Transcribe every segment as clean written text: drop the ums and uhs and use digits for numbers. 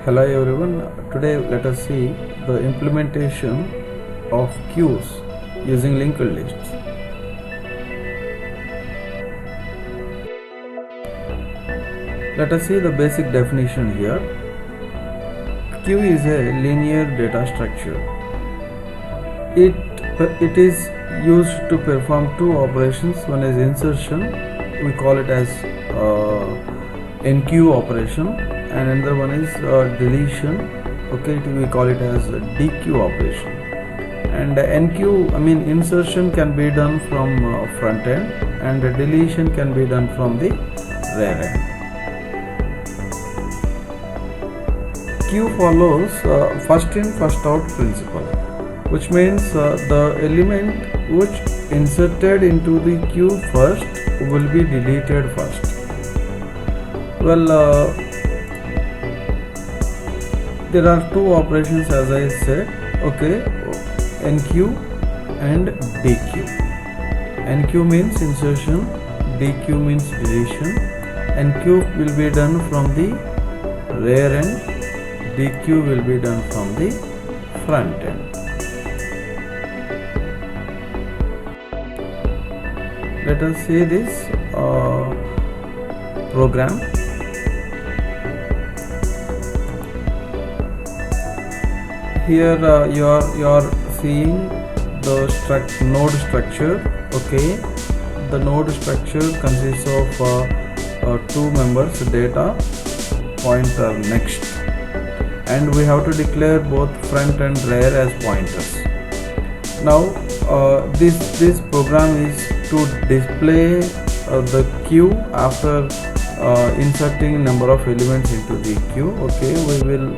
Hello everyone, today let us see the implementation of queues using linked lists. Let us see the basic definition here. Queue is a linear data structure. It is used to perform two operations. One is insertion, we call it as enqueue operation, and another one is deletion. Okay, we call it as dequeue operation. And enqueue, insertion can be done from front end, and deletion can be done from the rear end. Queue follows first in first out principle, which means the element which inserted into the queue first will be deleted first. Well, there are two operations as I said, okay, enqueue and dequeue. Enqueue means insertion, dequeue means deletion. Enqueue will be done from the rear end, dequeue will be done from the front end. Let us see this program. Here you are seeing the node structure. Okay, the node structure consists of two members, data, pointer, next, and we have to declare both front and rear as pointers. Now this program is to display the queue after inserting number of elements into the queue. Okay, we will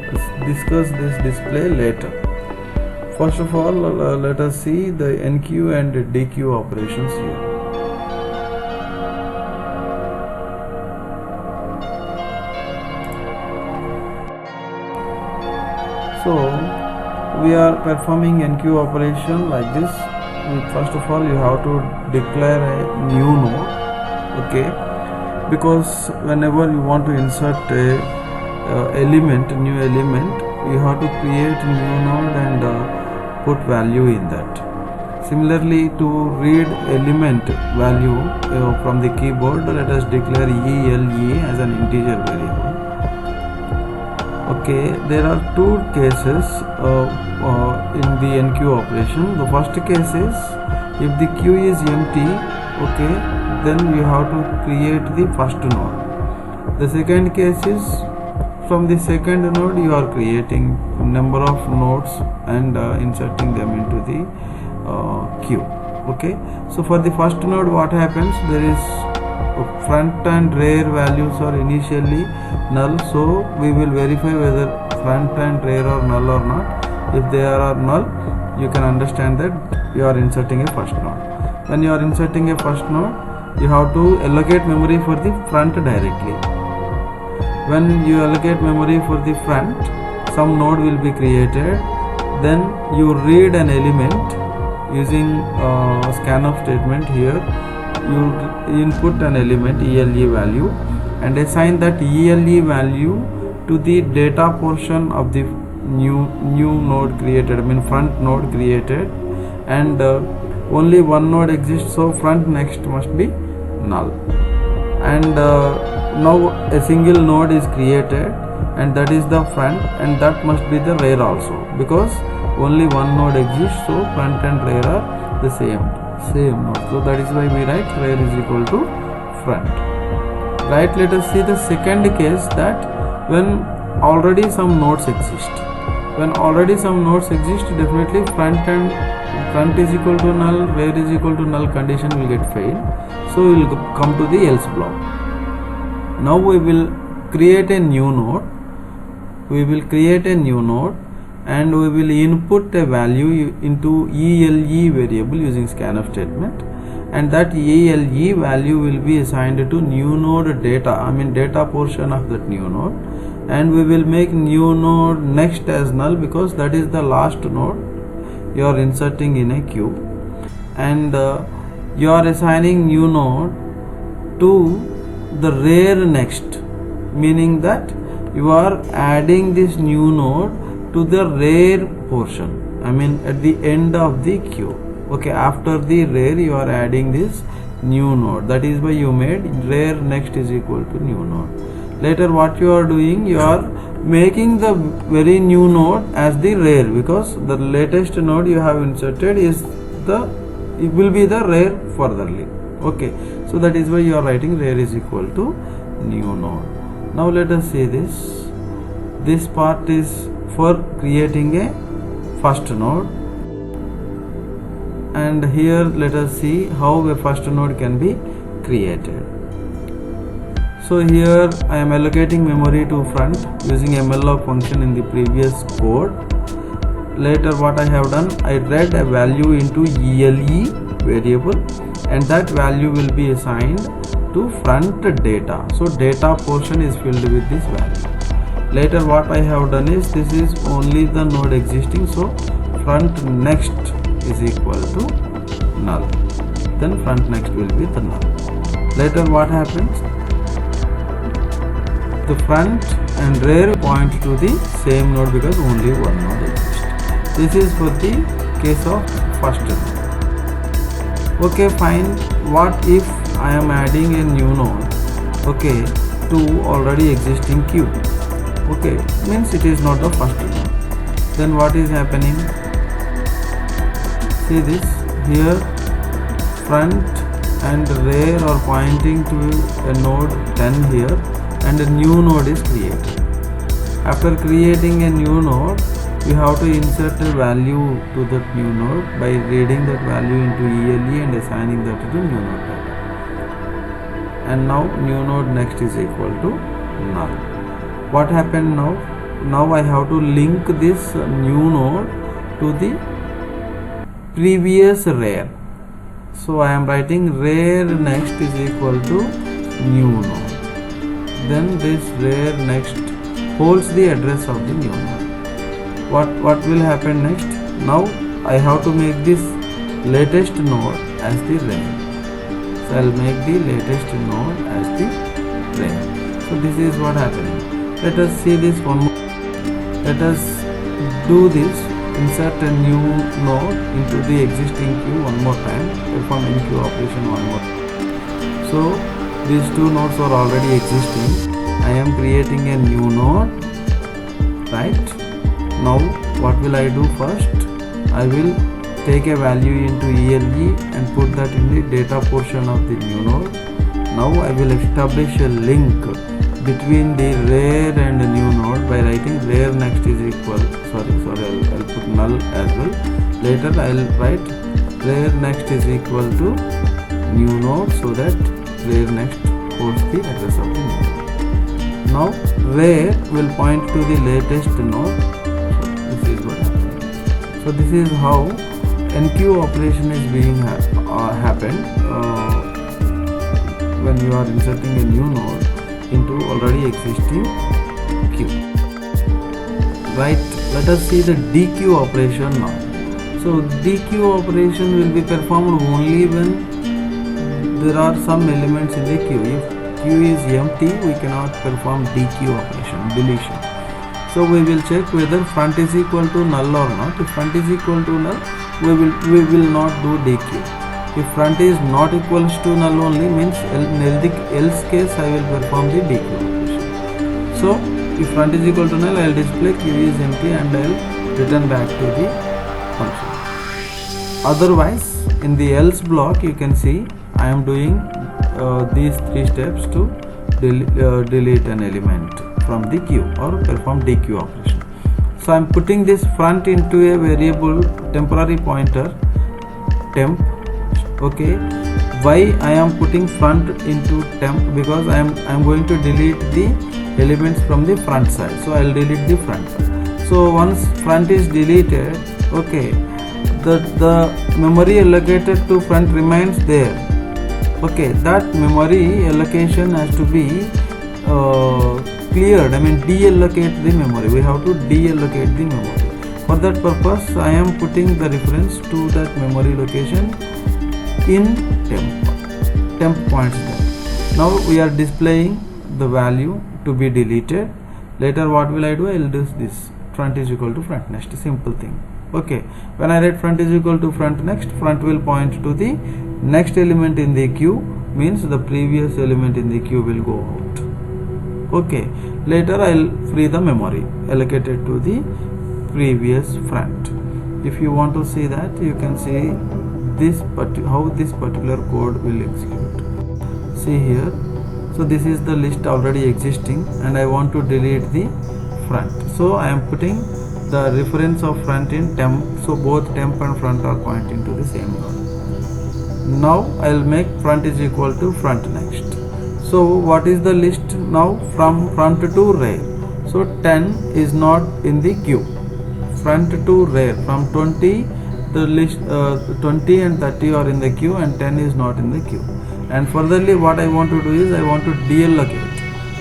discuss this display later. First of all, let us see the enqueue and dequeue operations here. So we are performing enqueue operation like this. First of all, you have to declare a new node. Okay, because whenever you want to insert a new element, you have to create a new node and put value in that. Similarly, to read element value from the keyboard, let us declare ELE as an integer variable. Okay, there are two cases in the enqueue operation. The first case is if the queue is empty, okay, then you have to create the first node. The second case is from the second node you are creating number of nodes and inserting them into the queue. Okay, so for the first node, what happens, there is front and rear values are initially null, so we will verify whether front and rear are null or not. If they are null, you can understand that you are inserting a first node. When you are inserting a first node, you have to allocate memory for the front directly. When you allocate memory for the front, some node will be created. Then you read an element using scanf statement. Here you input an element ELE value and assign that ELE value to the data portion of the new node created, front node created, and only one node exists, so front next must be null. And now a single node is created, and that is the front, and that must be the rear also, because only one node exists, so front and rear are the same node. So that is why we write rear is equal to front. Right, let us see the second case, that when already some nodes exist. When already some nodes exist, definitely front is equal to null, rear is equal to null condition will get failed. So we will come to the else block. Now we will create a new node. And we will input a value into ELE variable using scanf statement, and that ELE value will be assigned to new node data, data portion of that new node, and we will make new node next as null, because that is the last node you are inserting in a queue, and you are assigning new node to the rear next, meaning that you are adding this new node to the rear portion, I mean at the end of the queue. Okay, after the rear you are adding this new node, that is why you made rear next is equal to new node. Later what you are doing, you are making the very new node as the rear, because the latest node you have inserted is it will be the rear furtherly. Okay, so that is why you are writing rear is equal to new node. Now let us see this part is for creating a first node, and here let us see how a first node can be created. So here I am allocating memory to front using malloc function in the previous code. Later what I have done, I read a value into ELE variable, and that value will be assigned to front data. So data portion is filled with this value. Later what I have done is, this is only the node existing, so front next is equal to null. Then front next will be the null. Later what happens? The front and rear point to the same node because only one node exists. This is for the case of first node. Okay, fine. What if I am adding a new node, okay, to already existing queue? Okay, means it is not the first node. Then what is happening? See this here, front and rear are pointing to a node 10 here, and a new node is created. After creating a new node, you have to insert a value to that new node by reading that value into ELE and assigning that to new node data. And now new node next is equal to null. What happened now? Now I have to link this new node to the previous rear. So I am writing rear next is equal to new node. Then this rear next holds the address of the new node. What will happen next? Now I have to make this latest node as the rear. So I will make the latest node as the rear. So this is what happening. Let us see this one more. Let us do this. Insert a new node into the existing queue one more time. Perform enqueue operation one more time. So these two nodes are already existing. I am creating a new node, right? Now what will I do first? I will take a value into ELE and put that in the data portion of the new node. Now I will establish a link between the rear and the new node by writing rear next is equal, I'll put null as well. Later I will write rear next is equal to new node, so that rear next holds the address of the new node. Now rear will point to the latest node. So this is what happened. So this is how enqueue operation is being happened when you are inserting a new node into already existing queue. Right, let us see the dequeue operation now. So dequeue operation will be performed only when there are some elements in the queue. If queue is empty, we cannot perform dequeue operation, deletion. So we will check whether front is equal to null or not. If front is equal to null, we will not do dequeue. If front is not equals to null only, means in else case I will perform the dequeue operation. So if front is equal to null, I will display queue is empty and I will return back to the function. Otherwise, in the else block you can see I am doing these three steps to delete an element from the queue or perform dequeue operation. So I am putting this front into a variable temporary pointer temp. Okay, why I am putting front into temp? Because I am going to delete the elements from the front side, so I will delete the front side. So once front is deleted, okay, the memory allocated to front remains there. Okay, that memory allocation has to be cleared, I mean deallocate the memory. We have to deallocate the memory. For that purpose I am putting the reference to that memory location in temp points there. Now we are displaying the value to be deleted. Later what will I do? I will do this, front is equal to front next, simple thing. Okay, when I write front is equal to front next, front will point to the next element in the queue, means the previous element in the queue will go out. Okay, later I will free the memory allocated to the previous front. If you want to see that, you can see this how this particular code will execute. See here, so this is the list already existing and I want to delete the front, so I am putting the reference of front in temp, so both temp and front are pointing to the same node. Now I will make front is equal to front next. So what is the list now? From front to rear, so 10 is not in the queue. Front to rear, from 20 the list 20 and 30 are in the queue and 10 is not in the queue. And furtherly what I want to do is I want to deallocate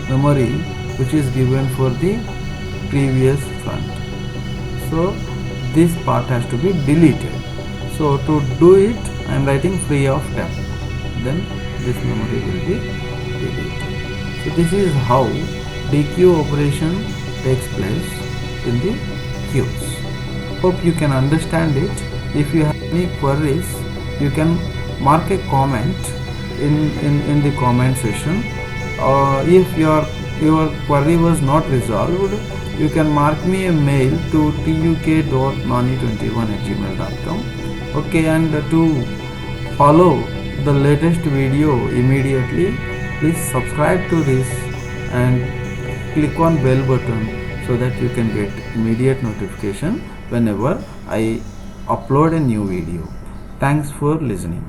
memory which is given for the previous front. So this part has to be deleted. So to do it I am writing free of temp, then this memory will be deleted. So this is how dequeue operation takes place in the queues. Hope you can understand it. If you have any queries, you can mark a comment in the comment section. If your query was not resolved, you can mark me a mail to tuk.nani21@gmail.com. Okay, and to follow the latest video immediately, please subscribe to this and click on bell button so that you can get immediate notification whenever I upload a new video. Thanks for listening.